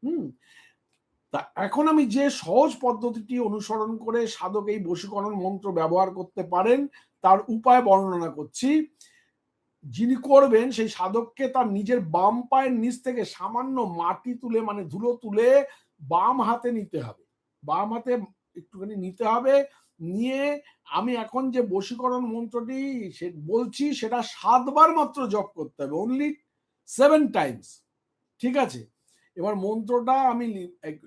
হুম। তা এখন আমি যে সহজ পদ্ধতিটি অনুসরণ করে সাধক এই বশীকরণ মন্ত্র ব্যবহার করতে পারেন তার উপায় বর্ণনা করছি। যিনি করবেন সেই সাধককে তার নিজের বাম পায়ের নিচ থেকে সামান্য মাটি তুলে, মানে ধুলো তুলে বাম হাতে নিতে হবে। বাম হাতে একটুখানি নিতে হবে। নিয়ে আমি এখন যে বশীকরণ মন্ত্রটি বলছি সেটা 7 বার মাত্র জপ করতে হবে, অনলি 7 টাইমস। ঠিক আছে? এবার মন্ত্রটা আমি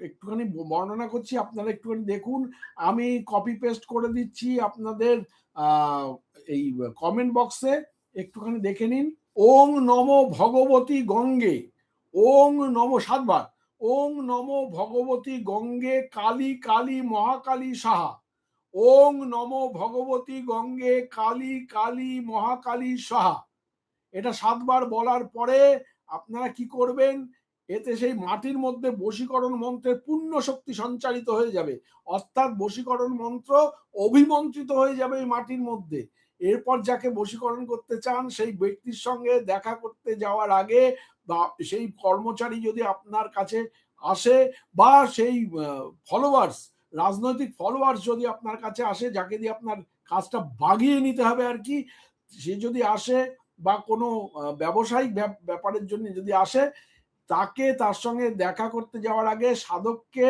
একটুখানি বর্ণনা করছি, আপনারা একটুখানি দেখুন। আমি কপি পেস্ট করে দিচ্ছি আপনাদের এই কমেন্ট বক্সে, একটুখানি দেখে নিন। ওং নমো ভগবতী গঙ্গে, ওং নমো 7 বার। ওং নমো ভগবতী গঙ্গে কালী কালী মহাকালী সাহা। ওং নমো ভগবতী গঙ্গে কালী কালী মহাকালী সাহা। এটা 7 বার বলার পরে আপনারা কি করবেন, এতে সেই মাটির মধ্যে বশীকরণ মন্ত্রের পূর্ণ শক্তি সঞ্চারিত হয়ে যাবে, অর্থাৎ বশীকরণ মন্ত্র অভিমন্ত্রিত হয়ে যাবে এই মাটির মধ্যে। এরপর যাকে বশীকরণ করতে চান সেই ব্যক্তির সঙ্গে দেখা করতে যাওয়ার আগে, বা সেই কর্মচারী যদি আপনার কাছে আসে, বা সেই ফলোয়ার্স, রাজনৈতিক ফলোয়ার্স যদি আপনার কাছে আসে, যাকে দিয়ে আপনার কাজটা বাগিয়ে নিতে হবে আর কি, সে যদি আসে, বা কোনো ব্যবসায়িক ব্যাপারের জন্য যদি আসে, তাকে তার সঙ্গে দেখা করতে যাওয়ার আগে সাধককে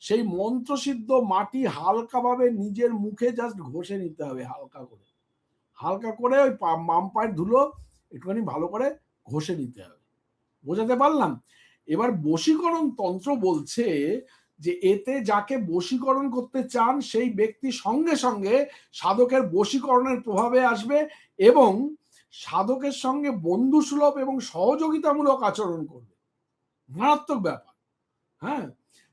সেই মন্ত্রসিদ্ধ মাটি হালকাভাবে নিজের মুখে জাস্ট ঘষে নিতে হবে, হালকা করে, হালকা করে ওই বাম পায়ের ধুলো একটুখানি ভালো করে ঘষে নিতে হবে। বোঝাতে পারলাম? এবার বশীকরণ তন্ত্র বলছে যে এতে যাকে বশীকরণ করতে চান সেই ব্যক্তি সঙ্গে সঙ্গে সাধকের বশীকরণের প্রভাবে আসবে, এবং সাধকের সঙ্গে বন্ধুসুলভ এবং সহযোগিতামূলক আচরণ করবে। মারাত্মক ব্যাপার। হ্যাঁ,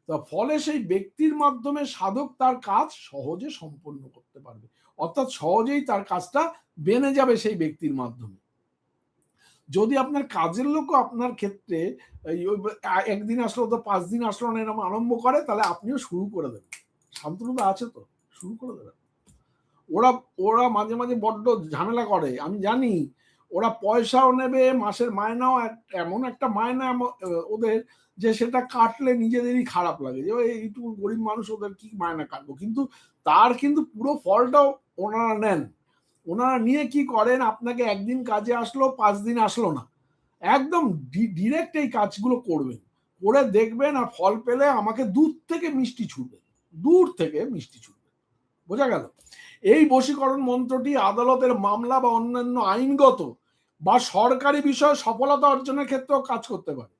তো ফলে সেই ব্যক্তির মাধ্যমে সাধক তার কাজ সহজে সম্পন্ন করতে পারবে, অর্থাৎ সহজেই তার কাজটা বেনে যাবে সেই ব্যক্তির মাধ্যমে। যদি আপনার কাজের লোকও আপনার ক্ষেত্রে একদিন আসলো তো 5 দিন আসলো না এরকম আরম্ভ করে, তাহলে আপনিও শুরু করে দেবেন। শান্তনুদা আছে তো, শুরু করে দেবেন। ওরা ওরা মাঝে মাঝে বড্ড ঝামেলা করে, আমি জানি। ওরা পয়সাও নেবে, মাসের মায়নাও এমন একটা মায়না ওদের, যে সেটা কাটলে নিজেদেরই খারাপ লাগে, যে এইটুকু গরিব মানুষ, ওদের কি মায়না কাটবো, কিন্তু তার কিন্তু পুরো ফলটাও ওনারা নেন। ওনারা নিয়ে কি করেন, আপনাকে একদিন কাজে আসলো, 5 দিন আসলো না, একদম ডিরেক্ট এই কাজগুলো করবেন, করে দেখবেন, আর ফল পেলে আমাকে দূর থেকে মিষ্টি ছুটবে, দূর থেকে মিষ্টি ছুটবে। বোঝা গেল? এই বশীকরণ মন্ত্রটি আদালতের মামলা বা অন্যান্য আইনগত বা সরকারি বিষয়ে সফলতা অর্জনের ক্ষেত্রেও কাজ করতে পারে।